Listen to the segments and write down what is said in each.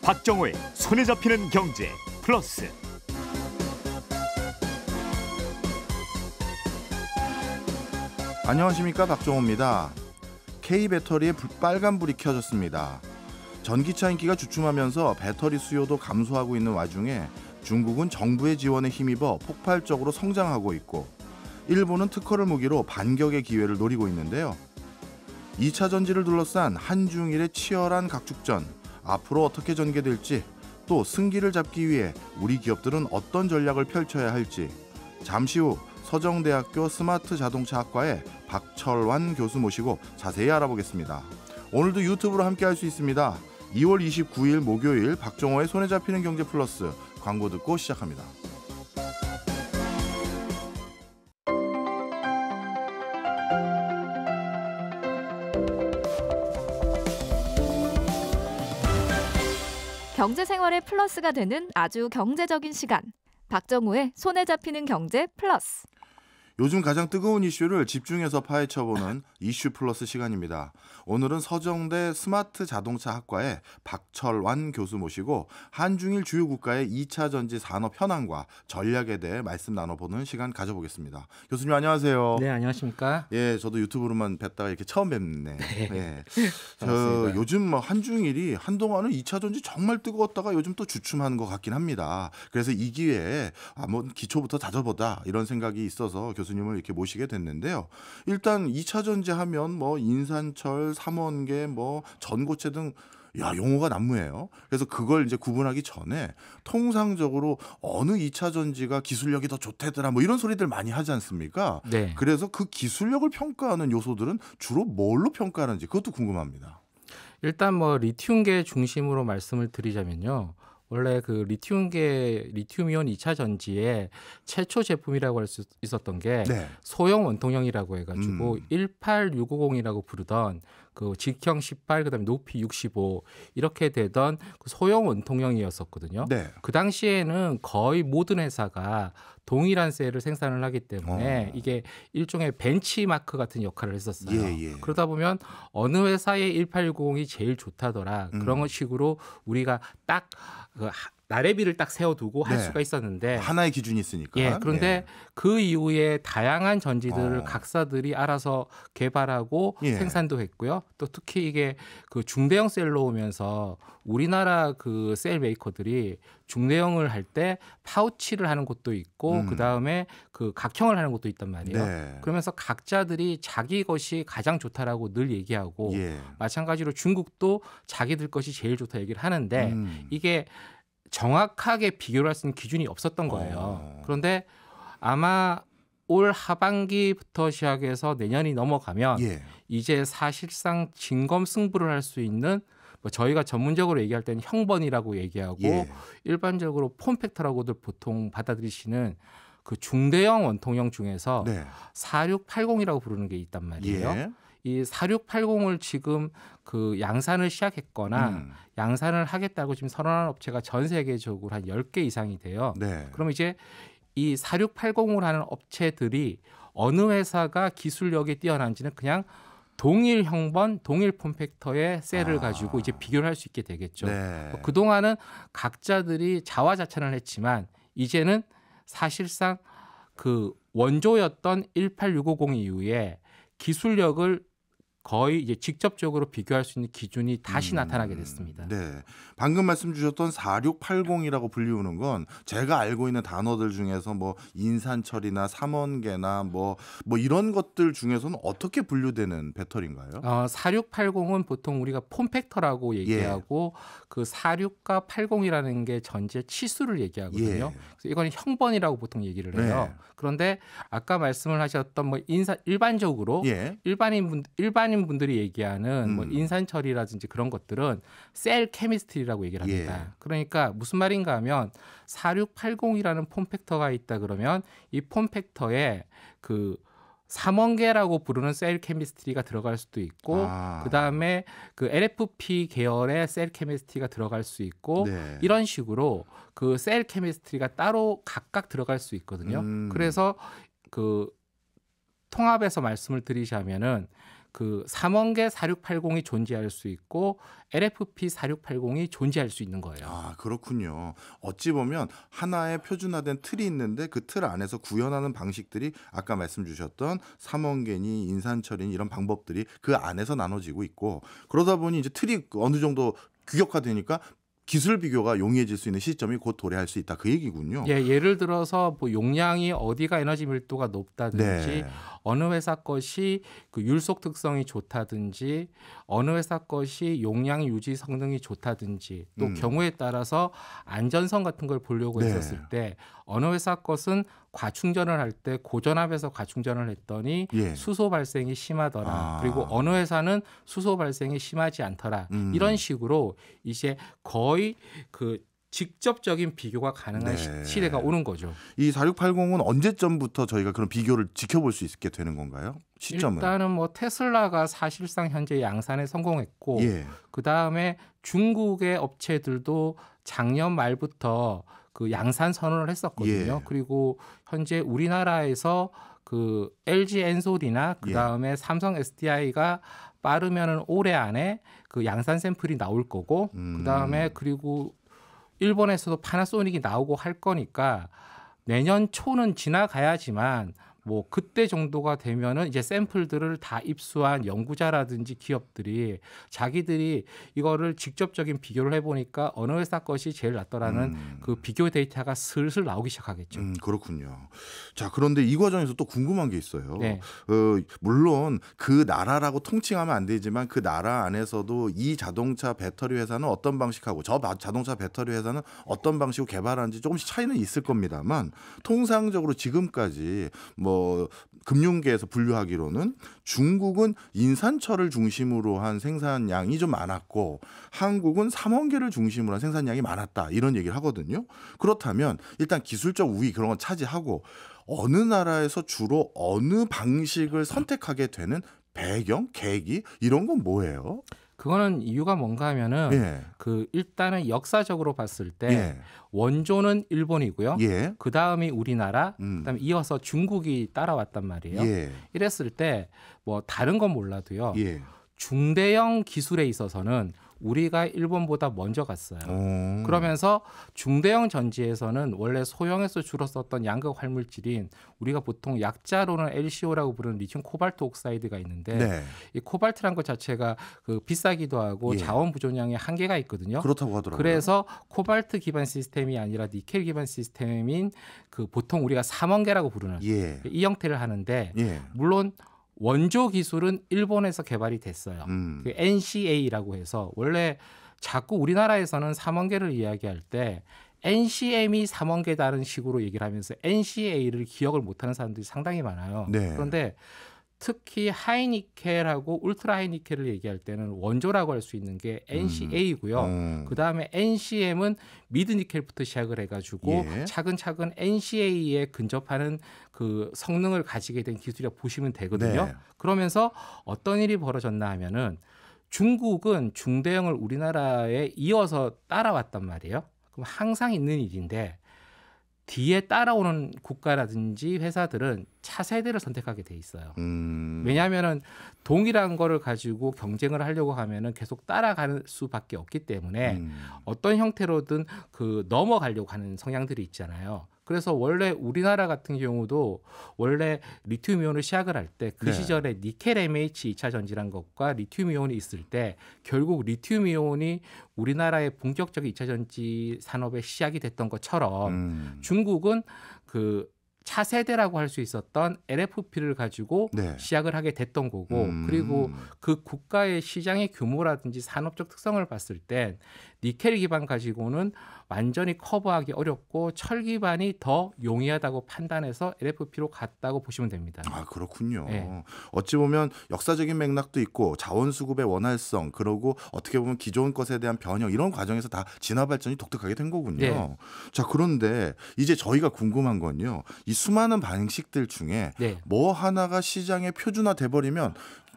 박정호의 손에 잡히는 경제 플러스. 안녕하십니까, 박정호입니다. K배터리에 빨간불이 켜졌습니다. 전기차 인기가 주춤하면서 배터리 수요도 감소하고 있는 와중에 중국은 정부의 지원에 힘입어 폭발적으로 성장하고 있고, 일본은 특허를 무기로 반격의 기회를 노리고 있는데요. 2차 전지를 둘러싼 한중일의 치열한 각축전, 앞으로 어떻게 전개될지, 또 승기를 잡기 위해 우리 기업들은 어떤 전략을 펼쳐야 할지, 잠시 후 서정대학교 스마트 자동차 학과의 박철완 교수 모시고 자세히 알아보겠습니다. 오늘도 유튜브로 함께 할 수 있습니다. 2월 29일 목요일 박정호의 손에 잡히는 경제 플러스, 광고 듣고 시작합니다. 경제 생활의 플러스가 되는 아주 경제적인 시간. 박정호의 손에 잡히는 경제 플러스. 요즘 가장 뜨거운 이슈를 집중해서 파헤쳐보는 이슈 플러스 시간입니다. 오늘은 서정대 스마트 자동차 학과의 박철완 교수 모시고 한중일 주요 국가의 2차 전지 산업 현황과 전략에 대해 말씀 나눠보는 시간 가져보겠습니다. 교수님 안녕하세요. 네, 안녕하십니까? 예, 저도 유튜브로만 뵀다가 이렇게 처음 뵙네. 네. 예. 저 요즘 뭐 한중일이 한동안은 2차 전지 정말 뜨거웠다가 요즘 또 주춤하는 것 같긴 합니다. 그래서 이 기회에 뭐 기초부터 다져보자 이런 생각이 있어서 교수님을 이렇게 모시게 됐는데요. 일단 2차 전지 하면 뭐 인산철, 삼원계, 뭐 전고체 등 용어가 난무해요. 그래서 그걸 이제 구분하기 전에 통상적으로 어느 2차 전지가 기술력이 더 좋대더라 뭐 이런 소리들 많이 하지 않습니까? 네. 그래서 그 기술력을 평가하는 요소들은 주로 뭘로 평가하는지 그것도 궁금합니다. 일단 뭐 리튬계 중심으로 말씀을 드리자면요. 원래 그 리튬이온 2차 전지의 최초 제품이라고 할 수 있었던 게 네. 소형 원통형이라고 해가지고 18650이라고 부르던 그 직형 18, 그다음에 높이 65 이렇게 되던 그 소형 원통형이었었거든요. 네. 그 당시에는 거의 모든 회사가 동일한 셀을 생산을 하기 때문에 이게 일종의 벤치마크 같은 역할을 했었어요. 예. 그러다 보면 어느 회사의 1860이 제일 좋다더라 그런 식으로 우리가 딱 그 나래비를 딱 세워두고 할 네. 수가 있었는데 하나의 기준이 있으니까. 예, 그런데 예. 그 이후에 다양한 전지들을 각사들이 알아서 개발하고 생산도 했고요. 또 특히 이게 그 중대형 셀로 오면서 우리나라 그 셀 메이커들이 중대형을 할 때 파우치를 하는 곳도 있고 그 다음에 그 각형을 하는 곳도 있단 말이에요. 네. 그러면서 각자들이 자기 것이 가장 좋다라고 늘 얘기하고 마찬가지로 중국도 자기들 것이 제일 좋다 얘기를 하는데 이게 정확하게 비교를 할 수 있는 기준이 없었던 거예요. 그런데 아마 올 하반기부터 시작해서 내년이 넘어가면 이제 사실상 진검승부를 할 수 있는 뭐 저희가 전문적으로 얘기할 때는 형번이라고 얘기하고 일반적으로 폼팩터라고들 보통 받아들이시는 그 중대형 원통형 중에서 4680이라고 부르는 게 있단 말이에요. 이 4680을 지금 그 양산을 시작했거나 양산을 하겠다고 지금 선언한 업체가 전 세계적으로 한 10개 이상이 돼요. 그럼 이제 이 4680을 하는 업체들이 어느 회사가 기술력이 뛰어난지는 그냥 동일 형번, 동일 폼팩터의 셀을 가지고 이제 비교를 할 수 있게 되겠죠. 그동안은 각자들이 자화자찬을 했지만 이제는 사실상 그 원조였던 18650 이후에 기술력을 거의 이제 직접적으로 비교할 수 있는 기준이 다시 나타나게 됐습니다. 네, 방금 말씀 주셨던 4680이라고 불리우는 건 제가 알고 있는 단어들 중에서 뭐 인산철이나 삼원계나 뭐 이런 것들 중에서는 어떻게 분류되는 배터리인가요? 4680은 보통 우리가 폼팩터라고 얘기하고 그 46과 80이라는 게 전체 치수를 얘기하거든요. 그래서 이건 형번이라고 보통 얘기를 해요. 그런데 아까 말씀을 하셨던 뭐 일반적으로 일반인 분들이 얘기하는 뭐 인산철이라든지 그런 것들은 셀 케미스트리라고 얘기를 합니다. 그러니까 무슨 말인가 하면 4680이라는 폼팩터가 있다 그러면 이 폼팩터에 그 삼원계라고 부르는 셀 케미스트리가 들어갈 수도 있고 그다음에 그 LFP 계열의 셀 케미스트리가 들어갈 수 있고 이런 식으로 그 셀 케미스트리가 따로 각각 들어갈 수 있거든요. 그래서 그 통합해서 말씀을 드리자면은 그 삼원계 4680이 존재할 수 있고 LFP 4680이 존재할 수 있는 거예요. 아, 그렇군요. 어찌 보면 하나의 표준화된 틀이 있는데 그 틀 안에서 구현하는 방식들이 아까 말씀 주셨던 삼원계니 인산철이니 이런 방법들이 그 안에서 나눠지고 있고, 그러다 보니 이제 틀이 어느 정도 규격화되니까 기술 비교가 용이해질 수 있는 시점이 곧 도래할 수 있다, 그 얘기군요. 예, 예를 들어서 뭐 용량이 어디가 에너지 밀도가 높다든지 네. 어느 회사 것이 그 율속 특성이 좋다든지 어느 회사 것이 용량 유지 성능이 좋다든지 또 경우에 따라서 안전성 같은 걸 보려고 네. 했었을 때 어느 회사 것은 과충전을 할 때 고전압에서 과충전을 했더니 예. 수소 발생이 심하더라. 아. 그리고 어느 회사는 수소 발생이 심하지 않더라. 이런 식으로 이제 거의 그 직접적인 비교가 가능한 네. 시대가 오는 거죠. 이 4680은 언제쯤부터 저희가 그런 비교를 지켜볼 수 있게 되는 건가요? 시점은? 일단은 뭐 테슬라가 사실상 현재 양산에 성공했고 예. 그다음에 중국의 업체들도 작년 말부터 그 양산 선언을 했었거든요. 예. 그리고 현재 우리나라에서 그 LG 엔솔이나 그다음에 예. 삼성 SDI가 빠르면은 올해 안에 그 양산 샘플이 나올 거고 그다음에 그리고 일본에서도 파나소닉이 나오고 할 거니까 내년 초는 지나가야지만 뭐 그때 정도가 되면은 이제 샘플들을 다 입수한 연구자라든지 기업들이 자기들이 이거를 직접적인 비교를 해보니까 어느 회사 것이 제일 낫더라는 그 비교 데이터가 슬슬 나오기 시작하겠죠. 그렇군요. 자, 그런데 이 과정에서 또 궁금한 게 있어요. 네. 물론 그 나라라고 통칭하면 안 되지만 그 나라 안에서도 이 자동차 배터리 회사는 어떤 방식하고 저 자동차 배터리 회사는 어떤 방식으로 개발하는지 조금씩 차이는 있을 겁니다만 통상적으로 지금까지 뭐 금융계에서 분류하기로는 중국은 인산철을 중심으로 한 생산량이 좀 많았고 한국은 삼원계를 중심으로 한 생산량이 많았다, 이런 얘기를 하거든요. 그렇다면 일단 기술적 우위 그런 건 차지하고 어느 나라에서 주로 어느 방식을 선택하게 되는 배경, 계기 이런 건 뭐예요? 그거는 이유가 뭔가 하면은 예. 그 일단은 역사적으로 봤을 때 예. 원조는 일본이고요. 예. 그 다음이 우리나라, 그다음에 이어서 중국이 따라왔단 말이에요. 예. 이랬을 때 뭐 다른 건 몰라도요. 예. 중대형 기술에 있어서는 우리가 일본보다 먼저 갔어요. 오. 그러면서 중대형 전지에서는 원래 소형에서 주로 썼던 양극 활물질인 우리가 보통 약자로는 LCO라고 부르는 리튬 코발트 옥사이드가 있는데 네. 이 코발트란 것 자체가 그 비싸기도 하고 예. 자원 부존량에 한계가 있거든요. 그렇다고 하더라고요. 그래서 코발트 기반 시스템이 아니라 니켈 기반 시스템인 그 보통 우리가 삼원계라고 부르는 예. 이 형태를 하는데 예. 물론 원조 기술은 일본에서 개발이 됐어요. 그 NCA라고 해서 원래 자꾸 우리나라에서는 삼원계를 이야기할 때 NCM이 삼원계다는 식으로 얘기를 하면서 NCA를 기억을 못하는 사람들이 상당히 많아요. 네. 그런데 특히 하이니켈하고 울트라 하이니켈을 얘기할 때는 원조라고 할 수 있는 게 NCA이고요. 그다음에 NCM은 미드니켈부터 시작을 해가지고 예. 차근차근 NCA에 근접하는 그 성능을 가지게 된 기술이라고 보시면 되거든요. 네. 그러면서 어떤 일이 벌어졌나 하면은 중국은 중대형을 우리나라에 이어서 따라왔단 말이에요. 그럼 항상 있는 일인데 뒤에 따라오는 국가라든지 회사들은 차세대를 선택하게 돼 있어요. 왜냐하면은 동일한 거를 가지고 경쟁을 하려고 하면은 계속 따라갈 수밖에 없기 때문에 어떤 형태로든 그 넘어가려고 하는 성향들이 있잖아요. 그래서 원래 우리나라 같은 경우도 원래 리튬이온을 시작을 할 때 그 네. 시절에 니켈 MH 2차 전지란 것과 리튬이온이 있을 때 결국 리튬이온이 우리나라의 본격적인 2차 전지 산업의 시작이 됐던 것처럼 중국은 그 차세대라고 할 수 있었던 LFP를 가지고 네. 시작을 하게 됐던 거고 그리고 그 국가의 시장의 규모라든지 산업적 특성을 봤을 땐 니켈 기반 가지고는 완전히 커버하기 어렵고 철 기반이 더 용이하다고 판단해서 LFP로 갔다고 보시면 됩니다. 아, 그렇군요. 네. 어찌 보면 역사적인 맥락도 있고 자원 수급의 원활성, 그리고 어떻게 보면 기존 것에 대한 변형, 이런 과정에서 다 진화 발전이 독특하게 된 거군요. 네. 자, 그런데 이제 저희가 궁금한 건요. 이 수많은 방식들 중에 네. 뭐 하나가 시장에 표준화돼 버리면,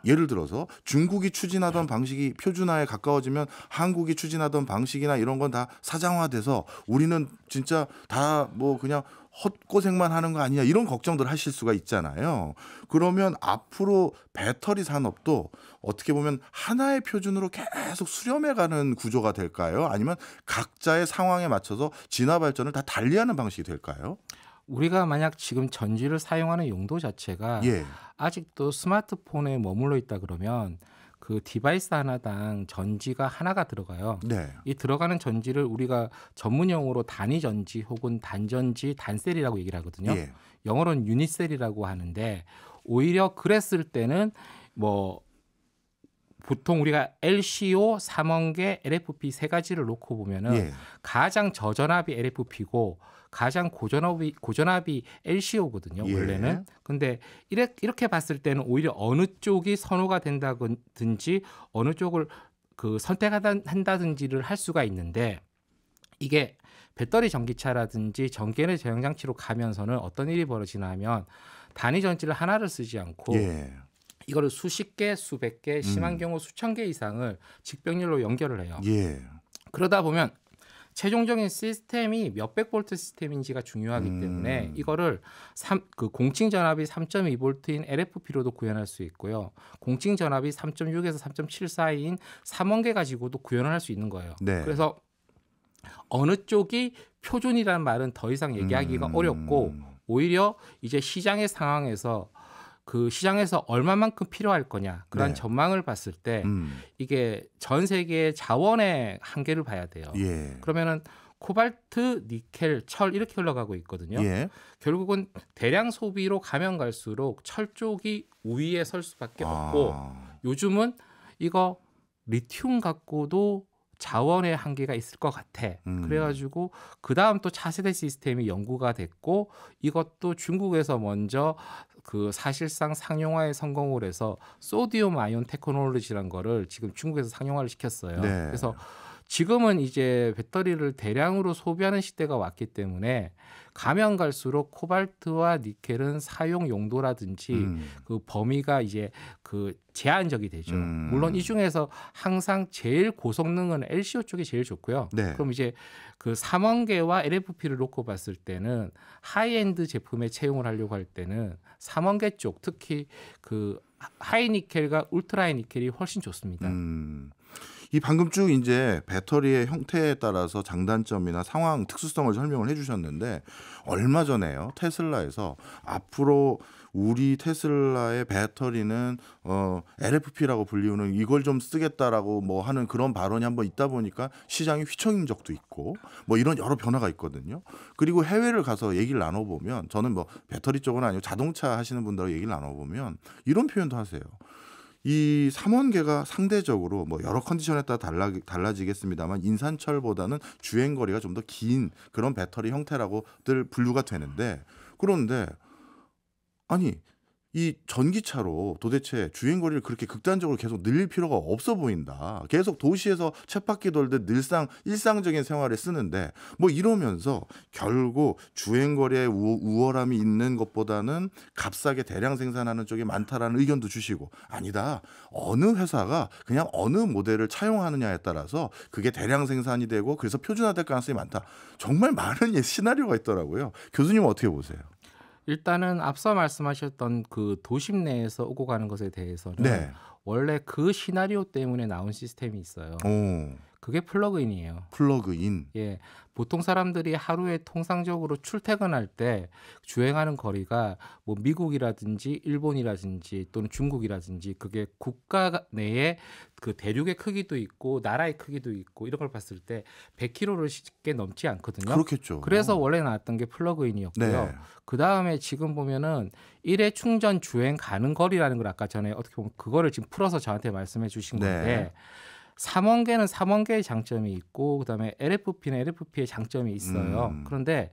예를 들어서 중국이 추진하던 방식이 표준화에 가까워지면 한국이 추진하던 방식이나 이런 건 다 사장화돼서 우리는 진짜 다 뭐 그냥 헛고생만 하는 거 아니냐 이런 걱정들 하실 수가 있잖아요. 그러면 앞으로 배터리 산업도 어떻게 보면 하나의 표준으로 계속 수렴해가는 구조가 될까요? 아니면 각자의 상황에 맞춰서 진화 발전을 다 달리하는 방식이 될까요? 우리가 만약 지금 전지를 사용하는 용도 자체가 예. 아직도 스마트폰에 머물러 있다 그러면 그 디바이스 하나당 전지가 하나가 들어가요. 네. 이 들어가는 전지를 우리가 전문용어로 단위 전지 혹은 단전지, 단셀이라고 얘기를 하거든요. 예. 영어로는 유니셀이라고 하는데 오히려 그랬을 때는 뭐 보통 우리가 LCO, 삼원계, LFP 세 가지를 놓고 보면은 예. 가장 저전압이 LFP고 가장 고전압이 LCO거든요. 예. 원래는. 근데 이렇게 봤을 때는 오히려 어느 쪽이 선호가 된다든지 어느 쪽을 그 선택한다든지를 할 수가 있는데 이게 배터리 전기차라든지 전기에너지 저장 장치로 가면서는 어떤 일이 벌어지나 하면 단위 전지를 하나를 쓰지 않고 예. 이거를 수십 개, 수백 개, 심한 경우 수천 개 이상을 직병렬로 연결을 해요. 예. 그러다 보면 최종적인 시스템이 몇백 볼트 시스템인지가 중요하기 때문에 이거를 그 공칭 전압이 3.2볼트인 LFP로도 구현할 수 있고요. 공칭 전압이 3.6에서 3.7 사이인 3원계 가지고도 구현을 할 수 있는 거예요. 네. 그래서 어느 쪽이 표준이라는 말은 더 이상 얘기하기가 어렵고 오히려 이제 시장의 상황에서 그 시장에서 얼마만큼 필요할 거냐 그런 네. 전망을 봤을 때 이게 전 세계의 자원의 한계를 봐야 돼요. 예. 그러면은 코발트, 니켈, 철 이렇게 흘러가고 있거든요. 예. 결국은 대량 소비로 가면 갈수록 철 쪽이 우위에 설 수밖에 없고 요즘은 이거 리튬 갖고도 자원의 한계가 있을 것 같아. 그래가지고 그 다음 또 차세대 시스템이 연구가 됐고 이것도 중국에서 먼저 그 사실상 상용화에 성공을 해서 소디움 아이온 테크놀로지라는 거를 지금 중국에서 상용화를 시켰어요. 네. 그래서 지금은 이제 배터리를 대량으로 소비하는 시대가 왔기 때문에 가면 갈수록 코발트와 니켈은 사용 용도라든지 그 범위가 이제 그 제한적이 되죠. 물론 이 중에서 항상 제일 고성능은 LCO 쪽이 제일 좋고요. 네. 그럼 이제 그 삼원계와 LFP를 놓고 봤을 때는 하이엔드 제품에 채용을 하려고 할 때는 삼원계 쪽 특히 그 하이니켈과 울트라하이니켈이 훨씬 좋습니다. 이 방금 쭉 이제 배터리의 형태에 따라서 장단점이나 상황 특수성을 설명을 해주셨는데 얼마 전에요 테슬라에서 앞으로 우리 테슬라의 배터리는 LFP라고 불리우는 이걸 좀 쓰겠다라고 뭐 하는 그런 발언이 한번 있다 보니까 시장이 휘청인 적도 있고 뭐 이런 여러 변화가 있거든요. 그리고 해외를 가서 얘기를 나눠보면 저는 뭐 배터리 쪽은 아니고 자동차 하시는 분들하고 얘기를 나눠보면 이런 표현도 하세요. 이 삼원계가 상대적으로 뭐 여러 컨디션에 따라 달라지겠습니다만 인산철보다는 주행 거리가 좀 더 긴 그런 배터리 형태라고들 분류가 되는데 그런데 아니 이 전기차로 도대체 주행 거리를 그렇게 극단적으로 계속 늘릴 필요가 없어 보인다. 계속 도시에서 쳇바퀴 돌듯 일상적인 생활에 쓰는데 뭐 이러면서 결국 주행 거리에 우월함이 있는 것보다는 값싸게 대량 생산하는 쪽이 많다라는 의견도 주시고 아니다. 어느 회사가 그냥 어느 모델을 차용하느냐에 따라서 그게 대량 생산이 되고 그래서 표준화될 가능성이 많다. 정말 많은 시나리오가 있더라고요. 교수님은 어떻게 보세요? 일단은 앞서 말씀하셨던 그 도심 내에서 오고 가는 것에 대해서는 네. 원래 그 시나리오 때문에 나온 시스템이 있어요. 그게 플러그인이에요. 플러그인. 예, 보통 사람들이 하루에 통상적으로 출퇴근할 때 주행하는 거리가 뭐 미국이라든지 일본이라든지 또는 중국이라든지 그게 국가 내에 그 대륙의 크기도 있고 나라의 크기도 있고 이런 걸 봤을 때 100km를 쉽게 넘지 않거든요. 그렇겠죠. 그래서 원래 나왔던 게 플러그인이었고요. 네. 그 다음에 지금 보면은 일회 충전 주행 가는 거리라는 걸 아까 전에 어떻게 보면 그거를 지금 풀어서 저한테 말씀해 주신 건데 네. 삼원계는 삼원계의 장점이 있고 그다음에 LFP는 LFP의 장점이 있어요. 그런데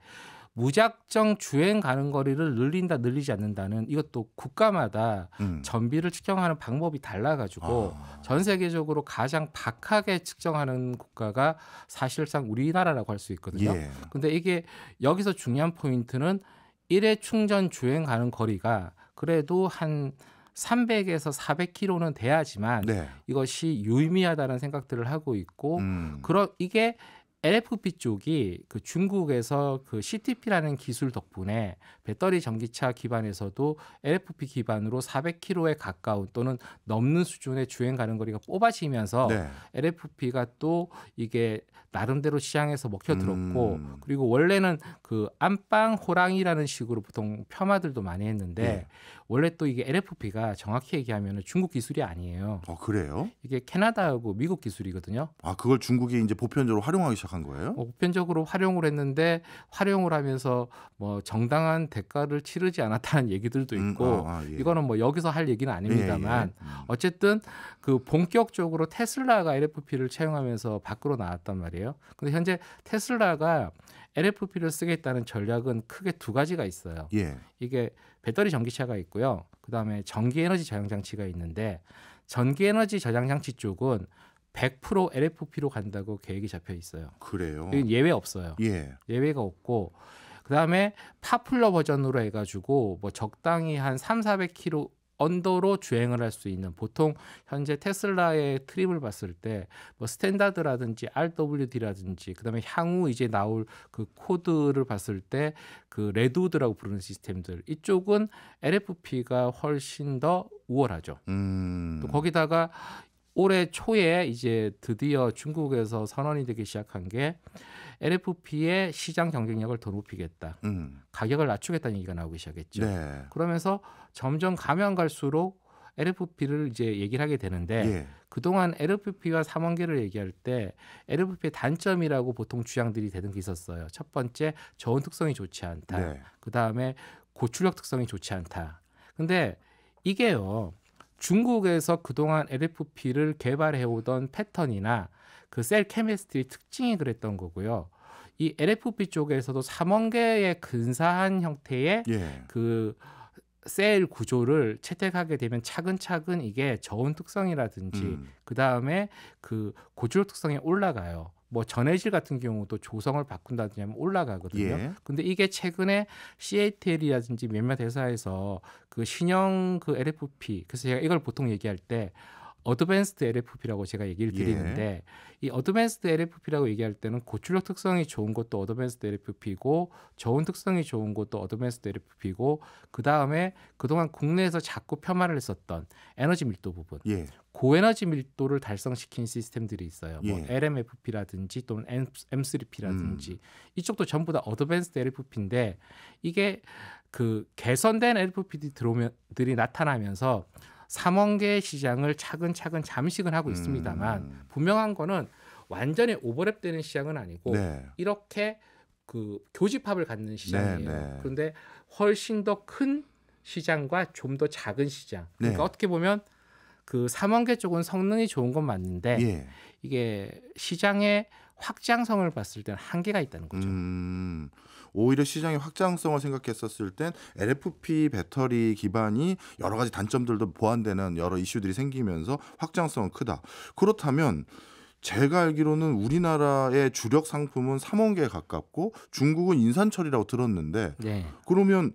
무작정 주행 가는 거리를 늘리지 않는다는 이것도 국가마다 전비를 측정하는 방법이 달라가지고 전 세계적으로 가장 박하게 측정하는 국가가 사실상 우리나라라고 할 수 있거든요. 예. 근데 이게 여기서 중요한 포인트는 일회 충전 주행 가는 거리가 그래도 한 300에서 400km는 돼야지만 네. 이것이 유의미하다는 생각들을 하고 있고 이게 LFP 쪽이 그 중국에서 그 CTP라는 기술 덕분에 배터리 전기차 기반에서도 LFP 기반으로 400km에 가까운 또는 넘는 수준의 주행 가는 거리가 뽑아지면서 네. LFP가 또 이게 나름대로 시장에서 먹혀들었고 그리고 원래는 그 안방 호랑이라는 식으로 보통 폄하들도 많이 했는데 네. 원래 또 이게 LFP가 정확히 얘기하면 중국 기술이 아니에요. 그래요? 이게 캐나다하고 미국 기술이거든요. 그걸 중국이 이제 보편적으로 활용하기 시작한 거예요? 보편적으로 활용을 했는데 활용을 하면서 뭐 정당한 대가를 치르지 않았다는 얘기들도 있고 예. 이거는 뭐 여기서 할 얘기는 아닙니다만 어쨌든 그 본격적으로 테슬라가 LFP를 채용하면서 밖으로 나왔단 말이에요. 근데 현재 테슬라가 LFP를 쓰겠다는 전략은 크게 두 가지가 있어요. 예. 이게 배터리 전기차가 있고요. 그다음에 전기에너지 저장 장치가 있는데 전기에너지 저장 장치 쪽은 100% LFP로 간다고 계획이 잡혀 있어요. 그래요? 이건 예외 없어요. 예. 예외가 없고 그다음에 파퓰러 버전으로 해가지고 뭐 적당히 한 300-400km 언더로 주행을 할 수 있는 보통 현재 테슬라의 트림을 봤을 때 뭐 스탠다드라든지 RWD라든지 그다음에 향후 이제 나올 그 코드를 봤을 때 그 레드우드라고 부르는 시스템들 이쪽은 LFP가 훨씬 더 우월하죠. 또 거기다가 올해 초에 이제 드디어 중국에서 선언이 되기 시작한 게 LFP의 시장 경쟁력을 더 높이겠다. 가격을 낮추겠다는 얘기가 나오기 시작했죠. 네. 그러면서 점점 가면 갈수록 LFP를 이제 얘기를 하게 되는데 그동안 LFP와 삼원계를 얘기할 때 LFP의 단점이라고 보통 주장들이 되는 게 있었어요. 첫 번째 저온 특성이 좋지 않다. 네. 그다음에 고출력 특성이 좋지 않다. 근데 이게요. 중국에서 그동안 LFP를 개발해오던 패턴이나 그 셀 케미스트리 특징이 그랬던 거고요. 이 LFP 쪽에서도 삼원계의 근사한 형태의 그 셀 구조를 채택하게 되면 차근차근 이게 저온 특성이라든지 그 다음에 그 고출력 특성이 올라가요. 뭐 전해질 같은 경우도 조성을 바꾼다든지 하면 올라가거든요. 근데 이게 최근에 CATL이라든지 몇몇 회사에서 그 신형 그 LFP 그래서 제가 이걸 보통 얘기할 때 어드밴스드 LFP라고 제가 얘기를 드리는데 이 어드밴스드 LFP라고 얘기할 때는 고출력 특성이 좋은 것도 어드밴스드 LFP고 저온 특성이 좋은 것도 어드밴스드 LFP고 그다음에 그동안 국내에서 자꾸 폄하를 했었던 에너지 밀도 부분 고에너지 밀도를 달성시킨 시스템들이 있어요. 뭐 LMFP라든지 또는 M3P라든지 이쪽도 전부 다 어드밴스드 LFP인데 이게 그 개선된 LFP들이 나타나면서 삼원계 시장을 차근차근 잠식은 하고 있습니다만 분명한 거는 완전히 오버랩되는 시장은 아니고 이렇게 그 교집합을 갖는 시장이에요. 그런데 훨씬 더 큰 시장과 좀 더 작은 시장. 그러니까 어떻게 보면 그 삼원계 쪽은 성능이 좋은 건 맞는데 이게 시장의 확장성을 봤을 때는 한계가 있다는 거죠. 오히려 시장의 확장성을 생각했었을 땐 LFP 배터리 기반이 여러 가지 단점들도 보완되는 여러 이슈들이 생기면서 확장성은 크다. 그렇다면 제가 알기로는 우리나라의 주력 상품은 삼원계에 가깝고 중국은 인산철이라고 들었는데 그러면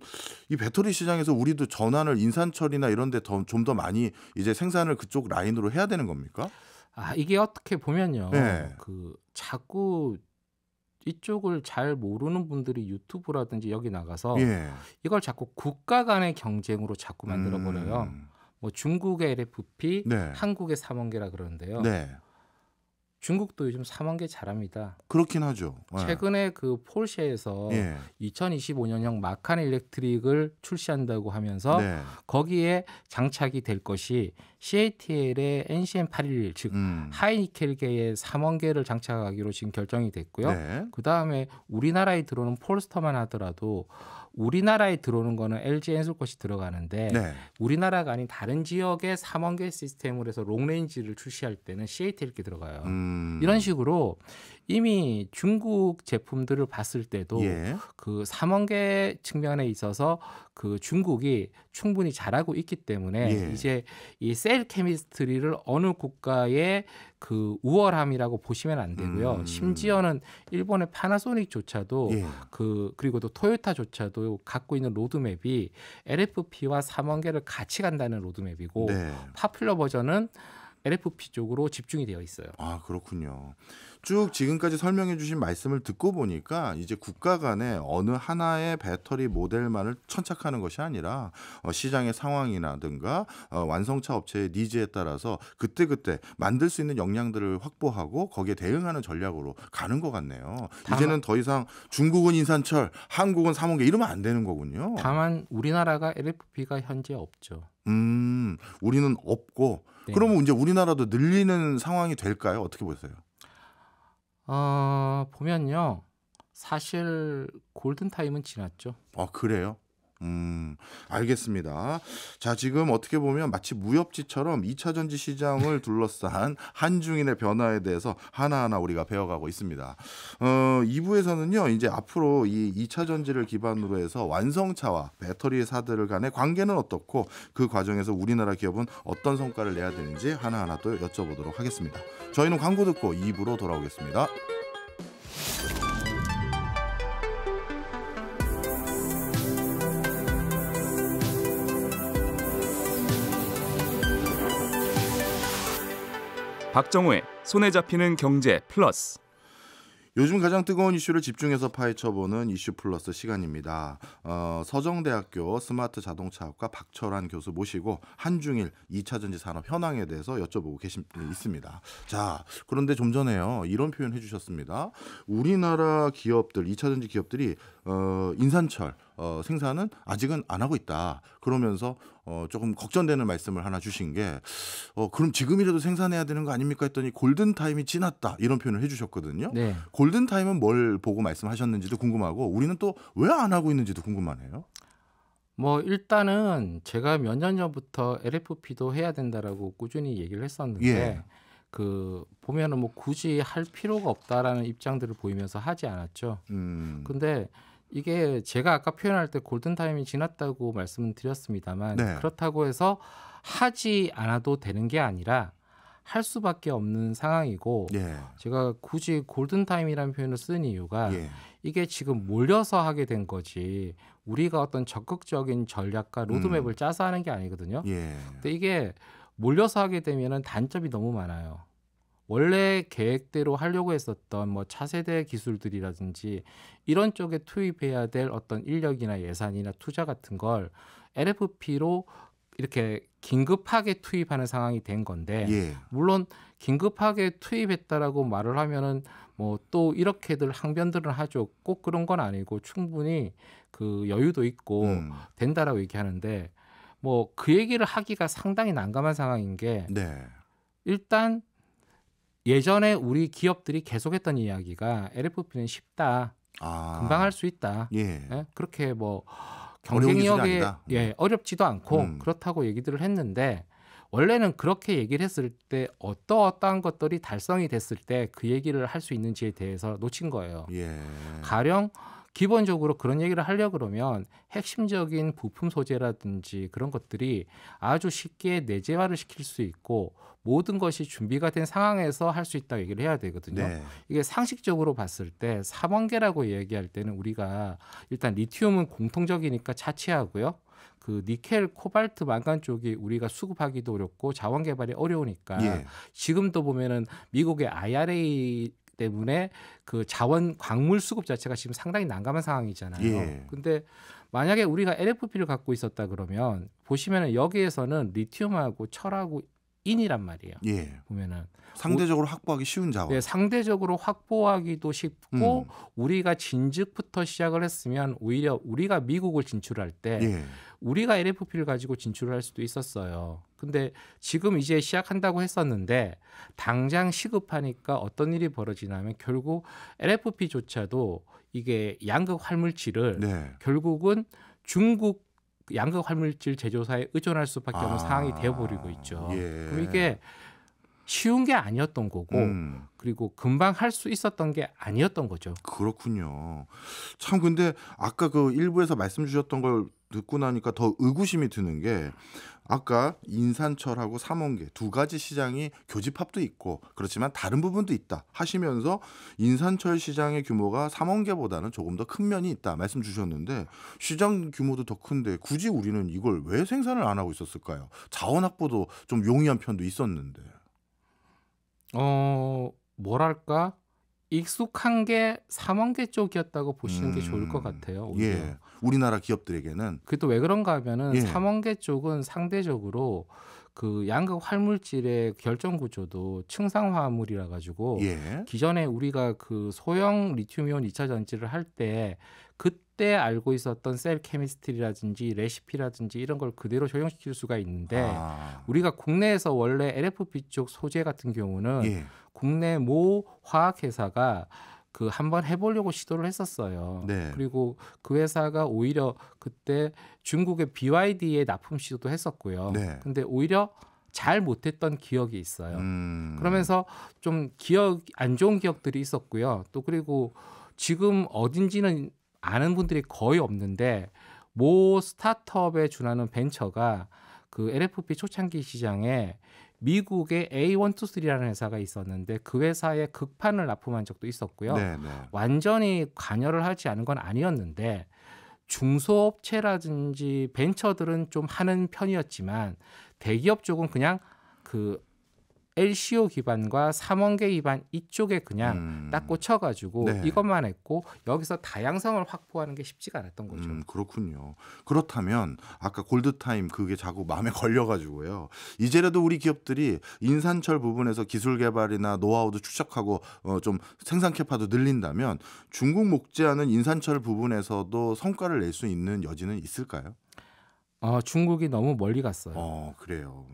이 배터리 시장에서 우리도 전환을 인산철이나 이런 데 좀 더 많이 이제 생산을 그쪽 라인으로 해야 되는 겁니까? 이게 어떻게 보면요. 그 자꾸 이쪽을 잘 모르는 분들이 유튜브라든지 여기 나가서 이걸 자꾸 국가 간의 경쟁으로 자꾸 만들어 버려요. 뭐 중국의 LFP, 한국의 삼원계라 그러는데요. 중국도 요즘 삼원계 잘합니다. 그렇긴 하죠. 최근에 그 폴쉐에서 2025년형 마칸 일렉트릭을 출시한다고 하면서 거기에 장착이 될 것이 CATL의 NCM811 즉 하이니켈계의 삼원계를 장착하기로 지금 결정이 됐고요. 그다음에 우리나라에 들어오는 폴스터만 하더라도 우리나라에 들어오는 거는 LG 엔솔컷이 들어가는데 우리나라가 아닌 다른 지역의 삼원계 시스템으로 해서 롱레인지를 출시할 때는 CATL께 들어가요. 이런 식으로 이미 중국 제품들을 봤을 때도 그 삼원계 측면에 있어서 그 중국이 충분히 잘하고 있기 때문에 이제 이 셀 케미스트리를 어느 국가의 그 우월함이라고 보시면 안 되고요. 심지어는 일본의 파나소닉조차도 그리고 또 토요타조차도 갖고 있는 로드맵이 LFP와 삼원계를 같이 간다는 로드맵이고 파퓰러 버전은 LFP 쪽으로 집중이 되어 있어요. 그렇군요. 쭉 지금까지 설명해 주신 말씀을 듣고 보니까 이제 국가 간에 어느 하나의 배터리 모델만을 천착하는 것이 아니라 시장의 상황이라든가 완성차 업체의 니즈에 따라서 그때그때 만들 수 있는 역량들을 확보하고 거기에 대응하는 전략으로 가는 것 같네요. 이제는 더 이상 중국은 인산철, 한국은 삼원계 이러면 안 되는 거군요. 다만 우리나라가 LFP가 현재 없죠. 우리는 없고 네. 그러면 이제 우리나라도 늘리는 상황이 될까요? 어떻게 보세요? 보면요. 사실 골든타임은 지났죠. 그래요? 알겠습니다. 자, 지금 어떻게 보면 마치 무협지처럼 2차 전지 시장을 둘러싼 한중인의 변화에 대해서 하나하나 우리가 배워가고 있습니다. 2부에서는요, 이제 앞으로 이 2차 전지를 기반으로 해서 완성차와 배터리 회사들 간의 관계는 어떻고 그 과정에서 우리나라 기업은 어떤 성과를 내야 되는지 하나하나 또 여쭤보도록 하겠습니다. 저희는 광고 듣고 2부로 돌아오겠습니다. 박정호의 손에 잡히는 경제 플러스. 요즘 가장 뜨거운 이슈를 집중해서 파헤쳐보는 이슈 플러스 시간입니다. 서정대학교 스마트 자동차학과 박철환 교수 모시고 한중일 2차 전지 산업 현황에 대해서 여쭤보고 있습니다. 자, 그런데 좀 전에요. 이런 표현 해주셨습니다. 우리나라 기업들, 2차 전지 기업들이 인산철 생산은 아직은 안 하고 있다. 그러면서 조금 걱정되는 말씀을 하나 주신 게 그럼 지금이라도 생산해야 되는 거 아닙니까 했더니 골든타임이 지났다. 이런 표현을 해주셨거든요. 네. 골든타임은 뭘 보고 말씀하셨는지도 궁금하고 우리는 또 왜 안 하고 있는지도 궁금하네요. 일단은 제가 몇 년 전부터 LFP도 해야 된다라고 꾸준히 얘기를 했었는데 예. 보면은 굳이 할 필요가 없다라는 입장들을 보이면서 하지 않았죠. 근데 이게 제가 아까 표현할 때 골든타임이 지났다고 말씀을 드렸습니다만 네. 그렇다고 해서 하지 않아도 되는 게 아니라 할 수밖에 없는 상황이고 예. 제가 굳이 골든타임이라는 표현을 쓴 이유가 예. 이게 지금 몰려서 하게 된 거지 우리가 어떤 적극적인 전략과 로드맵을 짜서 하는 게 아니거든요. 예. 근데 이게 몰려서 하게 되면은 단점이 너무 많아요. 원래 계획대로 하려고 했었던 차세대 기술들이라든지 이런 쪽에 투입해야 될 어떤 인력이나 예산이나 투자 같은 걸 LFP로 이렇게 긴급하게 투입하는 상황이 된 건데 예. 물론 긴급하게 투입했다라고 말을 하면은 또 이렇게들 항변들은 하죠. 꼭 그런 건 아니고 충분히 그 여유도 있고 된다라고 얘기하는데 그 얘기를 하기가 상당히 난감한 상황인 게 네. 일단 예전에 우리 기업들이 계속했던 이야기가 LFP는 쉽다. 금방 할 수 있다. 예. 예? 그렇게 경쟁력에 어렵지도 않고 음. 그렇다고 얘기들을 했는데 원래는 그렇게 얘기를 했을 때 어떠한 것들이 달성이 됐을 때 그 얘기를 할 수 있는지에 대해서 놓친 거예요. 예. 가령 기본적으로 그런 얘기를 하려고 그러면 핵심적인 부품 소재라든지 그런 것들이 아주 쉽게 내재화를 시킬 수 있고 모든 것이 준비가 된 상황에서 할 수 있다고 얘기를 해야 되거든요. 네. 이게 상식적으로 봤을 때 삼원계라고 얘기할 때는 우리가 일단 리튬은 공통적이니까 차치하고요. 그 니켈, 코발트, 망간 쪽이 우리가 수급하기도 어렵고 자원 개발이 어려우니까 예. 지금도 보면은 미국의 IRA 때문에 그 자원 광물 수급 자체가 지금 상당히 난감한 상황이잖아요. 예. 근데 만약에 우리가 LFP를 갖고 있었다 그러면 보시면은 여기에서는 리튬하고 철하고 인이란 말이에요. 예. 보면은 상대적으로 확보하기 쉬운 자원. 네, 상대적으로 확보하기도 쉽고 우리가 진즉부터 시작을 했으면 오히려 우리가 미국을 진출할 때 예. 우리가 LFP를 가지고 진출을 할 수도 있었어요. 근데 지금 이제 시작한다고 했었는데 당장 시급하니까 어떤 일이 벌어지냐면 결국 LFP조차도 이게 양극 활물질을 네. 결국은 중국 양극 활물질 제조사에 의존할 수밖에 없는 상황이 되어버리고 있죠. 예. 그럼 이게 쉬운 게 아니었던 거고 그리고 금방 할 수 있었던 게 아니었던 거죠. 그렇군요. 참 근데 아까 그 일부에서 말씀 주셨던 걸 듣고 나니까 더 의구심이 드는 게 아까 인산철하고 삼원계 두 가지 시장이 교집합도 있고 그렇지만 다른 부분도 있다 하시면서 인산철 시장의 규모가 삼원계보다는 조금 더 큰 면이 있다 말씀 주셨는데 시장 규모도 더 큰데 굳이 우리는 이걸 왜 생산을 안 하고 있었을까요? 자원 확보도 좀 용이한 편도 있었는데. 뭐랄까 익숙한 게 삼원계 쪽이었다고 보시는 게 좋을 것 같아요. 오히려. 예. 우리나라 기업들에게는. 그게 또 왜 그런가 하면은 예. 삼원계 쪽은 상대적으로 그 양극 활물질의 결정 구조도 층상화물이라 가지고 예. 기존에 우리가 그 소형 리튬이온 2차 전지를 할 때 그때 알고 있었던 셀 케미스트리라든지 레시피라든지 이런 걸 그대로 적용시킬 수가 있는데 우리가 국내에서 원래 LFP 쪽 소재 같은 경우는 예. 국내 모 화학회사가 그 한번 해보려고 시도를 했었어요. 네. 그리고 그 회사가 오히려 그때 중국의 BYD에 납품 시도도 했었고요. 네. 근데 오히려 잘 못했던 기억이 있어요. 그러면서 좀 기억 안 좋은 기억들이 있었고요. 또 그리고 지금 어딘지는 아는 분들이 거의 없는데 모 스타트업에 준하는 벤처가 그 LFP 초창기 시장에 미국의 A123라는 회사가 있었는데 그 회사에 극판을 납품한 적도 있었고요. 네. 완전히 관여를 하지 않은 건 아니었는데 중소업체라든지 벤처들은 좀 하는 편이었지만 대기업 쪽은 그냥 그 LCO 기반과 삼원계 기반 이쪽에 그냥 딱 꽂혀가지고 네. 이것만 했고 여기서 다양성을 확보하는 게 쉽지가 않았던 거죠. 그렇군요. 그렇다면 아까 골드타임 그게 자꾸 마음에 걸려가지고요. 이제라도 우리 기업들이 인산철 부분에서 기술 개발이나 노하우도 축적하고 좀 생산 캐파도 늘린다면 중국 못지않은 인산철 부분에서도 성과를 낼 수 있는 여지는 있을까요? 중국이 너무 멀리 갔어요. 그래요.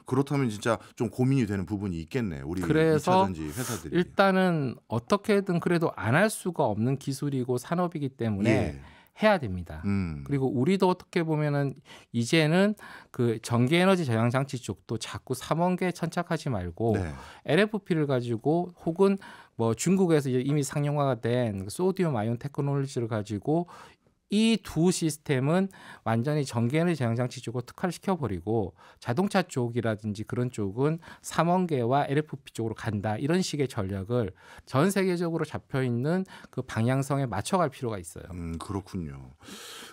그렇다면 진짜 좀 고민이 되는 부분이 있겠네. 우리 그래서 2차전지 회사들이. 일단은 어떻게든 그래도 안 할 수가 없는 기술이고 산업이기 때문에 예. 해야 됩니다. 그리고 우리도 어떻게 보면은 이제는 그 전기에너지 저장 장치 쪽도 자꾸 삼원계에 천착하지 말고 네. LFP를 가지고 혹은 뭐 중국에서 이미 상용화가 된 소디움 아이온 테크놀로지를 가지고 이 두 시스템은 완전히 전기에너지 저장장치 쪽으로 특화를 시켜버리고 자동차 쪽이라든지 그런 쪽은 삼원계와 LFP 쪽으로 간다. 이런 식의 전략을 전 세계적으로 잡혀있는 그 방향성에 맞춰갈 필요가 있어요. 그렇군요.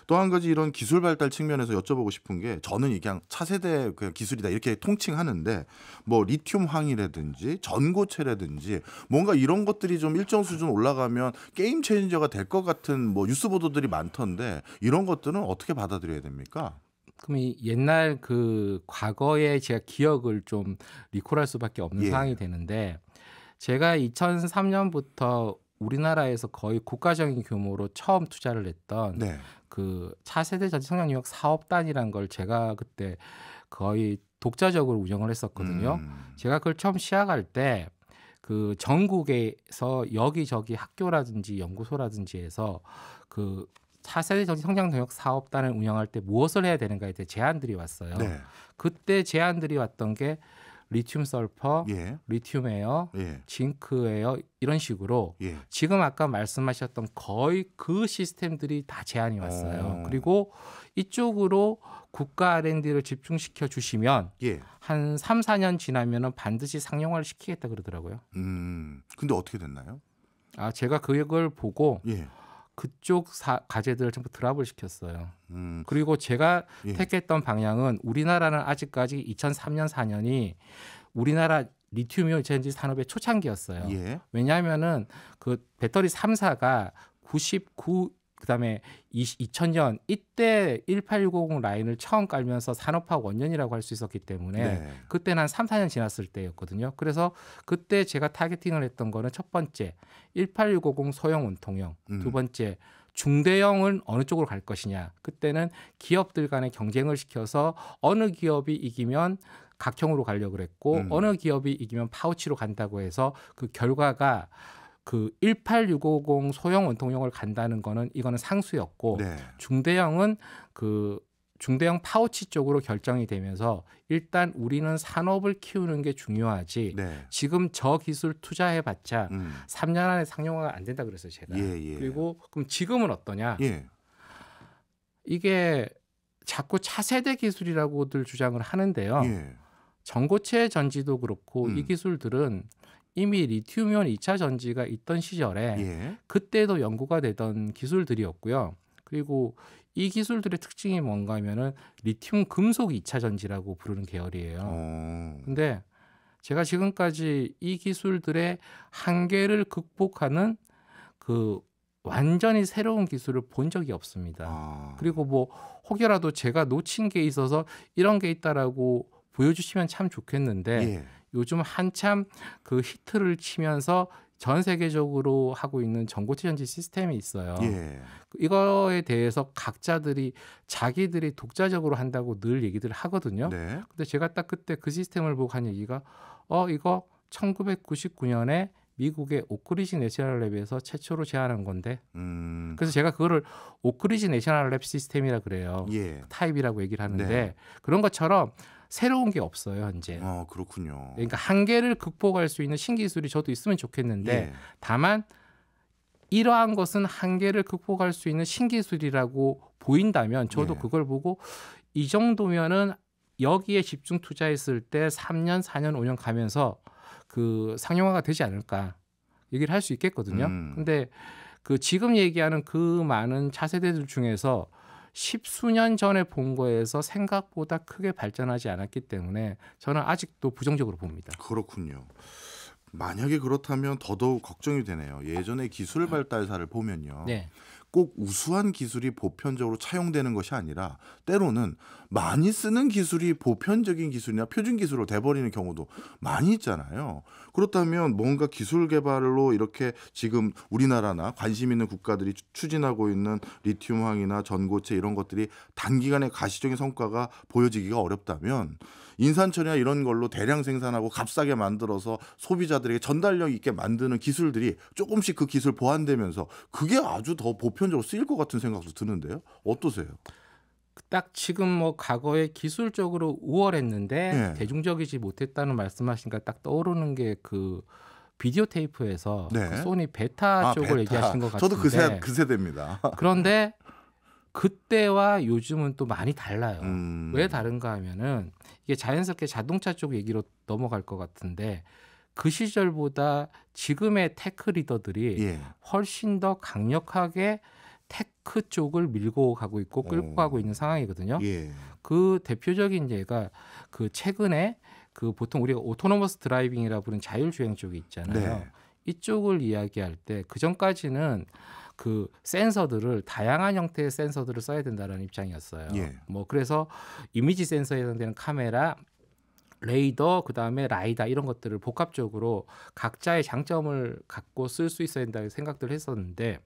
또 한 가지 이런 기술 발달 측면에서 여쭤보고 싶은 게 저는 그냥 차세대 그냥 기술이다 이렇게 통칭하는데 뭐 리튬 황이라든지 전고체라든지 뭔가 이런 것들이 좀 일정 수준 올라가면 게임 체인저가 될 것 같은 뭐 뉴스 보도들이 많던데 이런 것들은 어떻게 받아들여야 됩니까? 그럼 이 옛날 그 과거의 제가 기억을 좀 리콜할 수밖에 없는 상황이 되는데 제가 2003년부터 우리나라에서 거의 국가적인 규모로 처음 투자를 했던 그 차세대 전지 성장 용역 사업단이란 걸 제가 그때 거의 독자적으로 운영을 했었거든요. 제가 그걸 처음 시작할 때 그 전국에서 여기저기 학교라든지 연구소라든지 해서 그 차세대 전지 성장 동역 사업단을 운영할 때 무엇을 해야 되는가에 대해 제안들이 왔어요. 그때 제안들이 왔던 게 리튬 설퍼, 리튬 에어, 징크 에어 이런 식으로 지금 아까 말씀하셨던 거의 그 시스템들이 다 제안이 왔어요. 그리고 이쪽으로 국가 R&D를 집중시켜 주시면 한 3, 4년 지나면은 반드시 상용화를 시키겠다 그러더라고요. 근데 어떻게 됐나요? 제가 그걸 보고 그쪽 과제들을 전부 드랍을 시켰어요. 그리고 제가 택했던 방향은 우리나라는 아직까지 2003년 4년이 우리나라 리튬이온 전지 산업의 초창기였어요. 왜냐하면은 그 배터리 3사가 99 그다음에 2000년 이때 18650 라인을 처음 깔면서 산업화 원년이라고 할 수 있었기 때문에 그때는 한 3, 4년 지났을 때였거든요. 그래서 그때 제가 타겟팅을 했던 거는 첫 번째 18650 소형 원통형, 두 번째 중대형은 어느 쪽으로 갈 것이냐. 그때는 기업들 간의 경쟁을 시켜서 어느 기업이 이기면 각형으로 가려고 그랬고 어느 기업이 이기면 파우치로 간다고 해서 그 결과가 그 18650 소형 원통형을 간다는 거는 이거는 상수였고 중대형은 그 중대형 파우치 쪽으로 결정이 되면서 일단 우리는 산업을 키우는 게 중요하지 지금 저 기술 투자해봤자 3년 안에 상용화가 안 된다 그랬어요 제가. 그리고 그럼 지금은 어떠냐? 이게 자꾸 차세대 기술이라고들 주장을 하는데요. 전고체 전지도 그렇고 이 기술들은 이미 리튬이온 2차 전지가 있던 시절에 그때도 연구가 되던 기술들이었고요. 그리고 이 기술들의 특징이 뭔가 하면은 리튬 금속 2차 전지라고 부르는 계열이에요. 근데 제가 지금까지 이 기술들의 한계를 극복하는 그 완전히 새로운 기술을 본 적이 없습니다. 그리고 뭐 혹여라도 제가 놓친 게 있어서 이런 게 있다라고 보여주시면 참 좋겠는데 요즘 한참 그 히트를 치면서 전 세계적으로 하고 있는 전고체 전지 시스템이 있어요. 이거에 대해서 각자들이 자기들이 독자적으로 한다고 늘 얘기들 하거든요. 근데 제가 딱 그때 그 시스템을 보고 한 얘기가 이거 1999년에 미국의 오크리지 내셔널 랩에서 최초로 제안한 건데 그래서 제가 그거를 오크리지 내셔널 랩 시스템이라 그래요. 타입이라고 얘기를 하는데 그런 것처럼 새로운 게 없어요 현재. 그렇군요. 그러니까 한계를 극복할 수 있는 신기술이 저도 있으면 좋겠는데 다만 이러한 것은 한계를 극복할 수 있는 신기술이라고 보인다면 저도 그걸 보고 이 정도면은 여기에 집중 투자했을 때 3년, 4년, 5년 가면서 그 상용화가 되지 않을까 얘기를 할 수 있겠거든요. 근데 그 지금 얘기하는 그 많은 차세대들 중에서 10수년 전에 본 거에서 생각보다 크게 발전하지 않았기 때문에 저는 아직도 부정적으로 봅니다. 그렇군요. 만약에 그렇다면 더더욱 걱정이 되네요. 예전에 기술 발달사를 보면요. 꼭 우수한 기술이 보편적으로 차용되는 것이 아니라 때로는 많이 쓰는 기술이 보편적인 기술이나 표준 기술로 돼버리는 경우도 많이 있잖아요. 그렇다면 뭔가 기술 개발로 이렇게 지금 우리나라나 관심 있는 국가들이 추진하고 있는 리튬황이나 전고체 이런 것들이 단기간에 가시적인 성과가 보여지기가 어렵다면 인산철이나 이런 걸로 대량 생산하고 값싸게 만들어서 소비자들에게 전달력 있게 만드는 기술들이 조금씩 그 기술 보완되면서 그게 아주 더 보편적으로 쓰일 것 같은 생각도 드는데요. 어떠세요? 딱 지금 뭐 과거에 기술적으로 우월했는데 대중적이지 못했다는 말씀하시니까 딱 떠오르는 게 그 비디오 테이프에서 그 소니 베타 쪽을 얘기하신 것 같은데 저도 그 세대입니다. 그런데 그때와 요즘은 또 많이 달라요. 왜 다른가 하면은 이게 자연스럽게 자동차 쪽 얘기로 넘어갈 것 같은데 그 시절보다 지금의 테크 리더들이 훨씬 더 강력하게 테크 쪽을 밀고 가고 있고 끌고 가고 있는 상황이거든요. 그 대표적인 예가 그 최근에 그 보통 우리가 오토노머스 드라이빙이라고 부르는 자율주행 쪽이 있잖아요. 이쪽을 이야기할 때 그 전까지는 그 센서들을 다양한 형태의 센서들을 써야 된다는 입장이었어요. 뭐 그래서 이미지 센서에 해당되는 카메라, 레이더, 그다음에 라이다 이런 것들을 복합적으로 각자의 장점을 갖고 쓸 수 있어야 된다고 생각들을 했었는데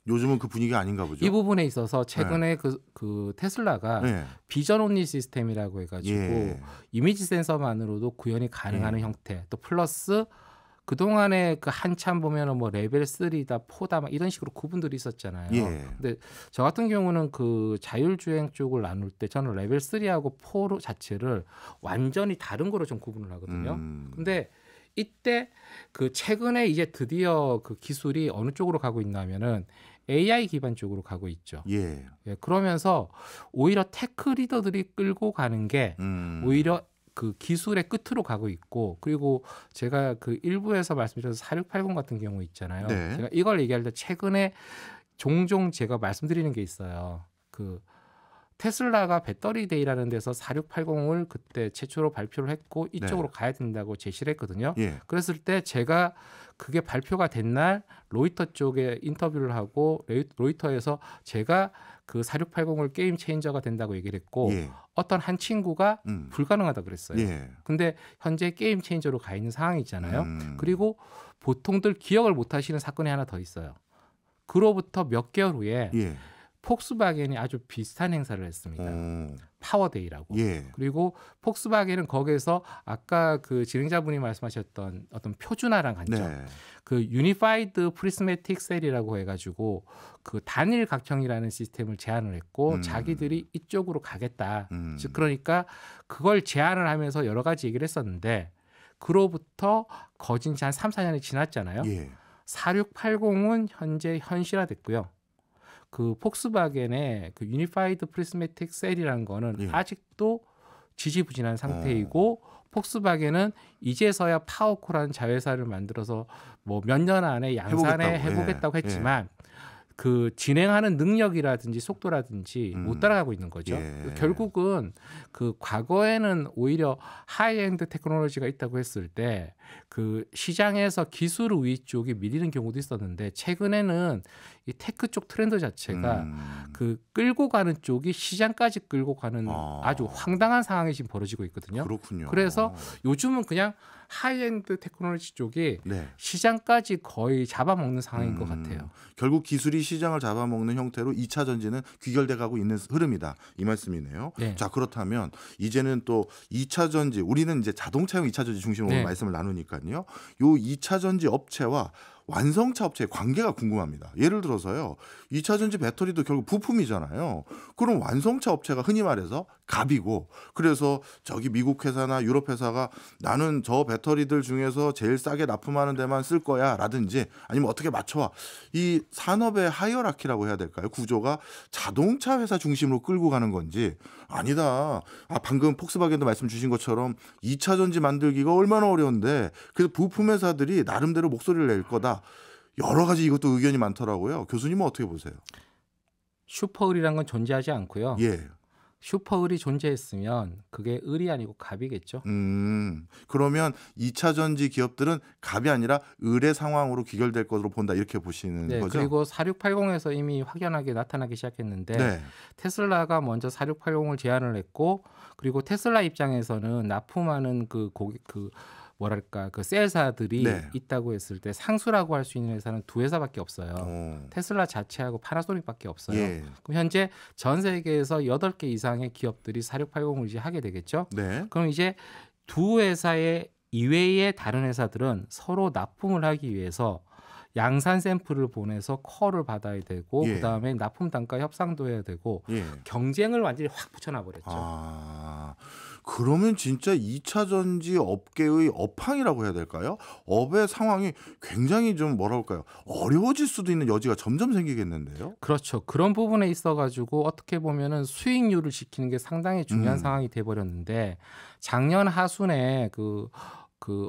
요즘은 그 분위기가 아닌가 보죠. 이 부분에 있어서 최근에 그 테슬라가 비전 온리 시스템이라고 해가지고 이미지 센서만으로도 구현이 가능한 형태, 또 플러스 그동안에 그 한참 보면은 뭐 레벨 3다 4다 막 이런 식으로 구분들이 있었잖아요. 근데 저 같은 경우는 그 자율주행 쪽을 나눌 때 저는 레벨 3하고 4 자체를 완전히 다른 거로 좀 구분을 하거든요. 근데 이때 그 최근에 이제 드디어 그 기술이 어느 쪽으로 가고 있냐면은 AI 기반 쪽으로 가고 있죠. 그러면서 오히려 테크 리더들이 끌고 가는 게 오히려 그 기술의 끝으로 가고 있고 그리고 제가 그 일부에서 말씀드린 4680 같은 경우 있잖아요. 제가 이걸 얘기할 때 최근에 종종 제가 말씀드리는 게 있어요. 그 테슬라가 배터리 데이라는 데서 4680을 그때 최초로 발표를 했고 이쪽으로 가야 된다고 제시를 했거든요. 그랬을 때 제가 그게 발표가 된 날 로이터 쪽에 인터뷰를 하고 로이터에서 제가 그 4680을 게임 체인저가 된다고 얘기를 했고 어떤 한 친구가 불가능하다 그랬어요. 근데 현재 게임 체인저로 가 있는 상황이잖아요. 그리고 보통들 기억을 못 하시는 사건이 하나 더 있어요. 그로부터 몇 개월 후에 폭스바겐이 아주 비슷한 행사를 했습니다. 파워데이라고. 그리고 폭스바겐은 거기에서 아까 그 진행자분이 말씀하셨던 어떤 표준화랑 관점, 그 유니파이드 프리스매틱 셀이라고 해가지고 그 단일 각형이라는 시스템을 제안을 했고 자기들이 이쪽으로 가겠다. 즉 그러니까 그걸 제안을 하면서 여러 가지 얘기를 했었는데 그로부터 거진 한 3, 4년이 지났잖아요. 4680은 현재 현실화됐고요. 그 폭스바겐의 그 유니파이드 프리스매틱 셀이라는 거는 아직도 지지부진한 상태이고 폭스바겐은 이제서야 파워코라는 자회사를 만들어서 뭐 몇 년 안에 양산해 해보겠다고 했지만 그 진행하는 능력이라든지 속도라든지 못 따라가고 있는 거죠. 예. 결국은 그 과거에는 오히려 하이엔드 테크놀로지가 있다고 했을 때 그 시장에서 기술 우위 쪽이 밀리는 경우도 있었는데 최근에는 이 테크 쪽 트렌드 자체가 그 끌고 가는 쪽이 시장까지 끌고 가는 아주 황당한 상황이 지금 벌어지고 있거든요. 그렇군요. 그래서 요즘은 그냥 하이엔드 테크놀로지 쪽이 네. 시장까지 거의 잡아먹는 상황인 것 같아요. 결국 기술이 시장을 잡아먹는 형태로 2차 전지는 귀결돼 가고 있는 흐름이다. 이 말씀이네요. 네. 자, 그렇다면 이제는 또 2차 전지, 우리는 이제 자동차용 2차 전지 중심으로 네. 말씀을 나누니까요. 요 2차 전지 업체와 완성차 업체의 관계가 궁금합니다. 예를 들어서요. 2차 전지 배터리도 결국 부품이잖아요. 그럼 완성차 업체가 흔히 말해서 갑이고, 그래서 저기 미국 회사나 유럽 회사가 나는 저 배터리들 중에서 제일 싸게 납품하는 데만 쓸 거야 라든지, 아니면 어떻게 맞춰와, 이 산업의 하이어라키라고 해야 될까요? 구조가 자동차 회사 중심으로 끌고 가는 건지, 아니다. 방금 폭스바겐도 말씀 주신 것처럼 2차 전지 만들기가 얼마나 어려운데 그래서 부품 회사들이 나름대로 목소리를 낼 거다. 여러 가지 이것도 의견이 많더라고요. 교수님은 어떻게 보세요? 슈퍼을이란 건 존재하지 않고요. 예. 슈퍼을이 존재했으면 그게 을이 아니고 갑이겠죠. 그러면 2차 전지 기업들은 갑이 아니라 을의 상황으로 귀결될 것으로 본다, 이렇게 보시는 네, 거죠? 그리고 4680에서 이미 확연하게 나타나기 시작했는데 네. 테슬라가 먼저 4680을 제안을 했고, 그리고 테슬라 입장에서는 납품하는 그 뭐랄까 그 셀사들이 네. 있다고 했을 때 상수라고 할 수 있는 회사는 두 회사밖에 없어요. 테슬라 자체하고 파나소닉밖에 없어요. 예. 그럼 현재 전 세계에서 8개 이상의 기업들이 4680을 이제 하게 되겠죠. 네. 그럼 이제 두 회사의 이외의 다른 회사들은 서로 납품을 하기 위해서 양산 샘플을 보내서 컬을 받아야 되고, 예. 그다음에 납품 단가 협상도 해야 되고, 예. 경쟁을 완전히 확 붙여놔 버렸죠. 그러면 진짜 2차 전지 업계의 업황이라고 해야 될까요? 업의 상황이 굉장히 좀 뭐랄까요? 어려워질 수도 있는 여지가 점점 생기겠는데요? 그렇죠. 그런 부분에 있어가지고 어떻게 보면은 수익률을 지키는 게 상당히 중요한 상황이 돼버렸는데, 작년 하순에 그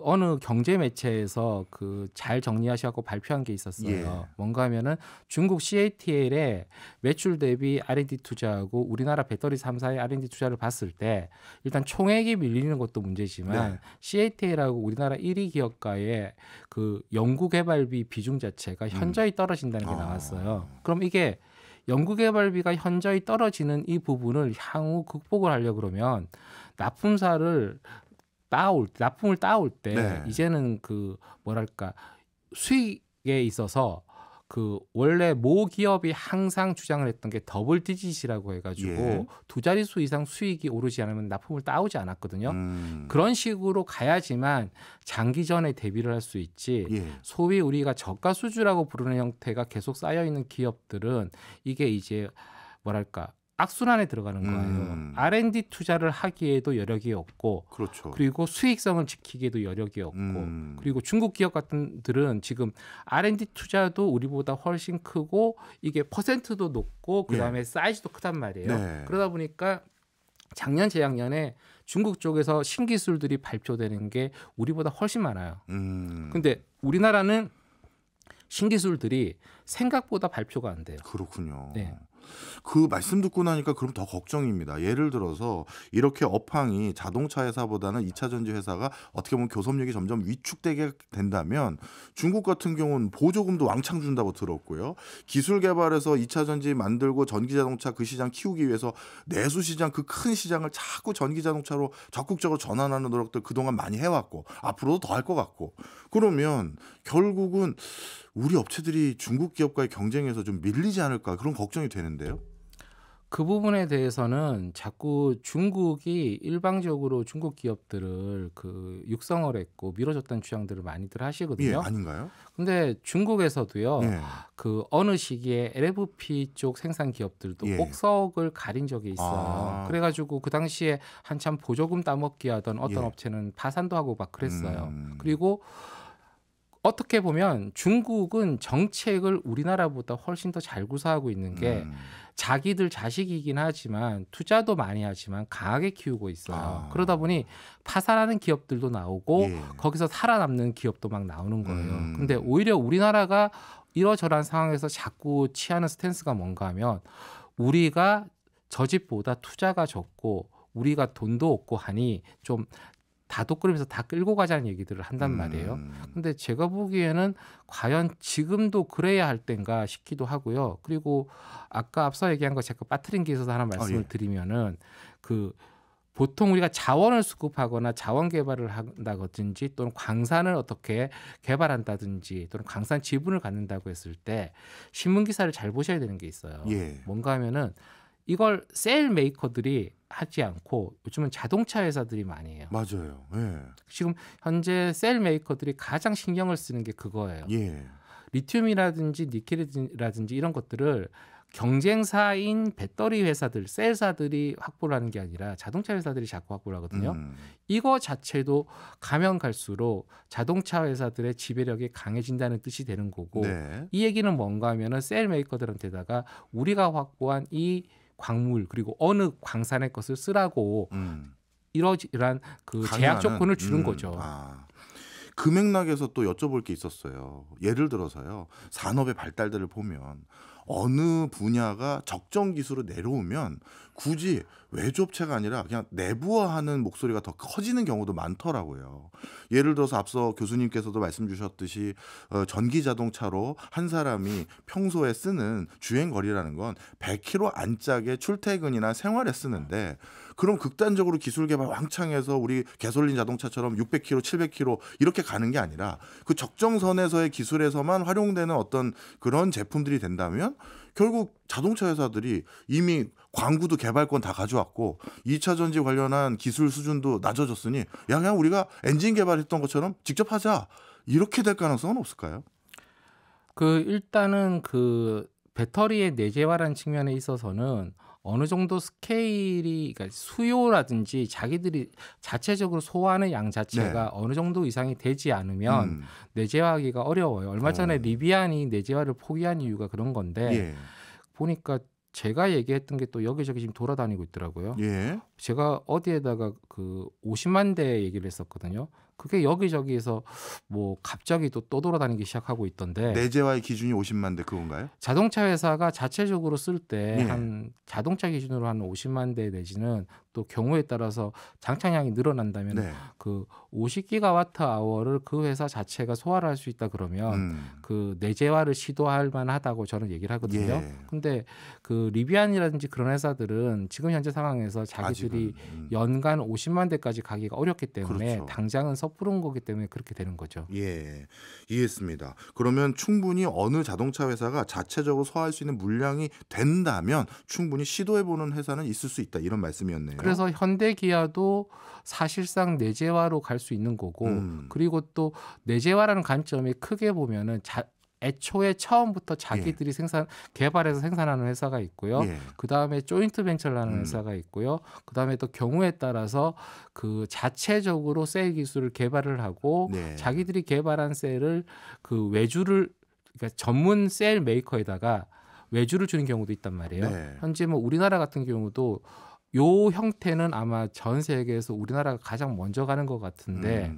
어느 경제 매체에서 그 잘 정리하셔갖고 발표한 게 있었어요. 예. 뭔가 하면은 중국 CATL의 매출 대비 R&D 투자하고 우리나라 배터리 3사의 R&D 투자를 봤을 때 일단 총액이 밀리는 것도 문제지만, 네. CATL하고 우리나라 1위 기업가의 그 연구개발비 비중 자체가 현저히 떨어진다는 게 나왔어요. 그럼 이게 연구개발비가 현저히 떨어지는 이 부분을 향후 극복을 하려고 그러면 납품을 따올 때 네. 이제는 그 뭐랄까 수익에 있어서 그 원래 모 기업이 항상 주장을 했던 게 더블 디짓이라고 해가지고 예. 두 자릿수 이상 수익이 오르지 않으면 납품을 따오지 않았거든요. 그런 식으로 가야지만 장기전에 대비를 할 수 있지. 예. 소위 우리가 저가 수주라고 부르는 형태가 계속 쌓여 있는 기업들은 이게 이제 뭐랄까 악순환에 들어가는 거예요. R&D 투자를 하기에도 여력이 없고, 그렇죠. 그리고 수익성을 지키기에도 여력이 없고, 그리고 중국 기업 같은들은 지금 R&D 투자도 우리보다 훨씬 크고 이게 퍼센트도 높고 그다음에 예. 사이즈도 크단 말이에요. 네. 그러다 보니까 작년 재작년에 중국 쪽에서 신기술들이 발표되는 게 우리보다 훨씬 많아요. 근데 우리나라는 신기술들이 생각보다 발표가 안 돼요. 그렇군요. 네. 그 말씀 듣고 나니까 그럼 더 걱정입니다. 예를 들어서 이렇게 업황이 자동차 회사보다는 2차 전지 회사가 어떻게 보면 교섭력이 점점 위축되게 된다면 중국 같은 경우는 보조금도 왕창 준다고 들었고요. 기술 개발해서 2차 전지 만들고 전기 자동차 그 시장 키우기 위해서 내수 시장 그 큰 시장을 자꾸 전기 자동차로 적극적으로 전환하는 노력들 그동안 많이 해왔고 앞으로도 더 할 것 같고, 그러면 결국은 우리 업체들이 중국 기업과의 경쟁에서 좀 밀리지 않을까, 그런 걱정이 되는데요. 그 부분에 대해서는 자꾸 중국이 일방적으로 중국 기업들을 그 육성을 했고 밀어줬다는 주장들을 많이들 하시거든요. 예, 아닌가요? 근데 중국에서도요. 예. 그 어느 시기에 LFP 쪽 생산 기업들도 예. 꼭석을 가린 적이 있어요. 그래가지고 그 당시에 한참 보조금 따먹기 하던 어떤 예. 업체는 파산도 하고 막 그랬어요. 그리고 어떻게 보면 중국은 정책을 우리나라보다 훨씬 더 잘 구사하고 있는 게 자기들 자식이긴 하지만 투자도 많이 하지만 강하게 키우고 있어요. 그러다 보니 파산하는 기업들도 나오고 예. 거기서 살아남는 기업도 막 나오는 거예요. 근데 오히려 우리나라가 이러저러한 상황에서 자꾸 취하는 스탠스가 뭔가 하면 우리가 저 집보다 투자가 적고 우리가 돈도 없고 하니 좀 다독거리면서 다 끌고 가자는 얘기들을 한단 말이에요. 근데 제가 보기에는 과연 지금도 그래야 할 땐가 싶기도 하고요. 그리고 아까 앞서 얘기한 거 제가 빠뜨린 게 있어서 하나 말씀을 드리면은 그 보통 우리가 자원을 수급하거나 자원 개발을 한다든지 또는 광산을 어떻게 개발한다든지 또는 광산 지분을 갖는다고 했을 때 신문 기사를 잘 보셔야 되는 게 있어요. 뭔가 하면은 이걸 셀 메이커들이 하지 않고 요즘은 자동차 회사들이 많이 해요. 맞아요. 지금 현재 셀 메이커들이 가장 신경을 쓰는 게 그거예요. 리튬이라든지 니켈이라든지 이런 것들을 경쟁사인 배터리 회사들, 셀사들이 확보를 하는 게 아니라 자동차 회사들이 자꾸 확보를 하거든요. 이거 자체도 가면 갈수록 자동차 회사들의 지배력이 강해진다는 뜻이 되는 거고 이 얘기는 뭔가 하면은 셀 메이커들한테다가 우리가 확보한 이 광물 그리고 어느 광산의 것을 쓰라고 이러한 그 제약 조건을 주는 거죠. 그 맥락에서 또 여쭤볼 게 있었어요. 예를 들어서요. 산업의 발달들을 보면 어느 분야가 적정 기술로 내려오면 굳이 외주업체가 아니라 그냥 내부화하는 목소리가 더 커지는 경우도 많더라고요. 예를 들어서 앞서 교수님께서도 말씀 주셨듯이 전기 자동차로 한 사람이 평소에 쓰는 주행거리라는 건 100km 안짝의 출퇴근이나 생활에 쓰는데 그럼 극단적으로 기술 개발 왕창해서 우리 가솔린 자동차처럼 600km, 700km 이렇게 가는 게 아니라 그 적정선에서의 기술에서만 활용되는 어떤 그런 제품들이 된다면 결국 자동차 회사들이 이미 광구도 개발권 다 가져왔고 2차 전지 관련한 기술 수준도 낮아졌으니 야 그냥 우리가 엔진 개발했던 것처럼 직접 하자 이렇게 될 가능성은 없을까요? 그 일단은 그 배터리의 내재화라는 측면에 있어서는 어느 정도 스케일이 그러니까 수요라든지 자기들이 자체적으로 소화하는 양 자체가 어느 정도 이상이 되지 않으면 내재화하기가 어려워요. 얼마 전에 리비안이 내재화를 포기한 이유가 그런 건데 보니까 제가 얘기했던 게 또 여기저기 지금 돌아다니고 있더라고요. 제가 어디에다가 그 50만 대 얘기를 했었거든요. 그게 여기저기에서 뭐 갑자기 또 돌아다니기 시작하고 있던데. 내재화의 기준이 50만 대 그건가요? 자동차 회사가 자체적으로 쓸 때 한 자동차 기준으로 한 50만 대 내지는 또 경우에 따라서 장착량이 늘어난다면 그 50기가와트 아워를 그 회사 자체가 소화를 할 수 있다 그러면 그 내재화를 시도할 만하다고 저는 얘기를 하거든요. 근데 그 리비안이라든지 그런 회사들은 지금 현재 상황에서 자기들이 연간 50만 대까지 가기가 어렵기 때문에 당장은 섣부른 거기 때문에 그렇게 되는 거죠. 이해했습니다. 그러면 충분히 어느 자동차 회사가 자체적으로 소화할 수 있는 물량이 된다면 충분히 시도해보는 회사는 있을 수 있다 이런 말씀이었네요. 그래서 현대기아도 사실상 내재화로 갈 수 있는 거고 그리고 또 내재화라는 관점이 크게 보면은 애초에 처음부터 자기들이 개발해서 생산하는 회사가 있고요. 그 다음에 조인트 벤처라는 회사가 있고요. 그 다음에 또 경우에 따라서 그 자체적으로 셀 기술을 개발을 하고 자기들이 개발한 셀을 그 외주를 그러니까 전문 셀 메이커에다가 외주를 주는 경우도 있단 말이에요. 현재 뭐 우리나라 같은 경우도 요 형태는 아마 전 세계에서 우리나라가 가장 먼저 가는 것 같은데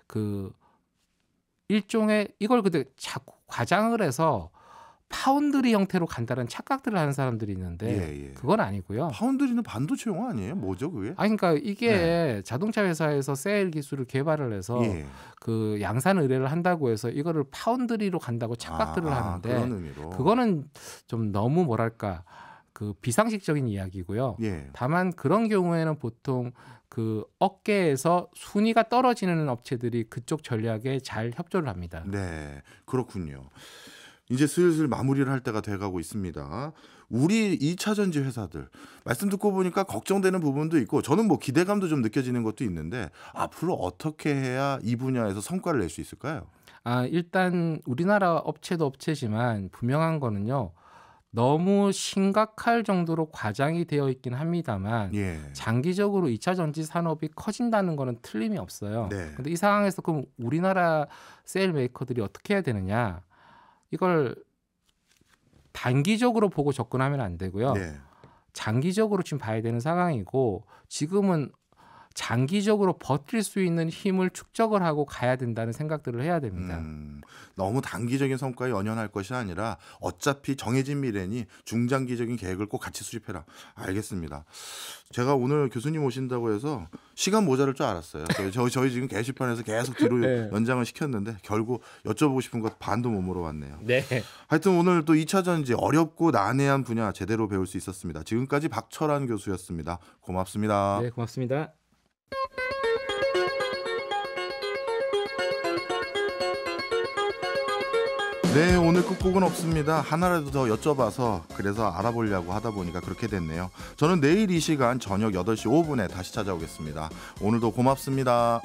그 일종의 이걸 근데 자꾸 과장을 해서 파운드리 형태로 간다는 착각들을 하는 사람들이 있는데 그건 아니고요. 파운드리는 반도체용 아니에요? 뭐죠 그게? 그러니까 이게 자동차 회사에서 셀 기술을 개발을 해서 그 양산 의뢰를 한다고 해서 이거를 파운드리로 간다고 착각들을 하는데 그런 의미로. 그거는 좀 너무 뭐랄까 그 비상식적인 이야기고요. 다만 그런 경우에는 보통 그 업계에서 순위가 떨어지는 업체들이 그쪽 전략에 잘 협조를 합니다. 네, 그렇군요. 이제 슬슬 마무리를 할 때가 돼가고 있습니다. 우리 2차 전지 회사들 말씀 듣고 보니까 걱정되는 부분도 있고 저는 뭐 기대감도 좀 느껴지는 것도 있는데 앞으로 어떻게 해야 이 분야에서 성과를 낼 수 있을까요? 일단 우리나라 업체도 업체지만 분명한 거는요. 너무 심각할 정도로 과장이 되어 있긴 합니다만 장기적으로 2차 전지 산업이 커진다는 거는 틀림이 없어요. 근데 이 상황에서 그럼 우리나라 셀 메이커들이 어떻게 해야 되느냐? 이걸 단기적으로 보고 접근하면 안 되고요. 장기적으로 지금 봐야 되는 상황이고 지금은 장기적으로 버틸 수 있는 힘을 축적을 하고 가야 된다는 생각들을 해야 됩니다. 너무 단기적인 성과에 연연할 것이 아니라 어차피 정해진 미래니 중장기적인 계획을 꼭 같이 수립해라. 알겠습니다. 제가 오늘 교수님 오신다고 해서 시간 모자랄 줄 알았어요. 저희 지금 게시판에서 계속 뒤로 네. 연장을 시켰는데 결국 여쭤보고 싶은 것 반도 못 물어봤네요. 네. 하여튼 오늘 또 2차 전지 어렵고 난해한 분야 제대로 배울 수 있었습니다. 지금까지 박철환 교수였습니다. 고맙습니다. 네, 고맙습니다. 네, 오늘 끝곡은 없습니다. 하나라도 더 여쭤봐서 그래서 알아보려고 하다 보니까 그렇게 됐네요. 저는 내일 이 시간 저녁 8시 5분에 다시 찾아오겠습니다. 오늘도 고맙습니다.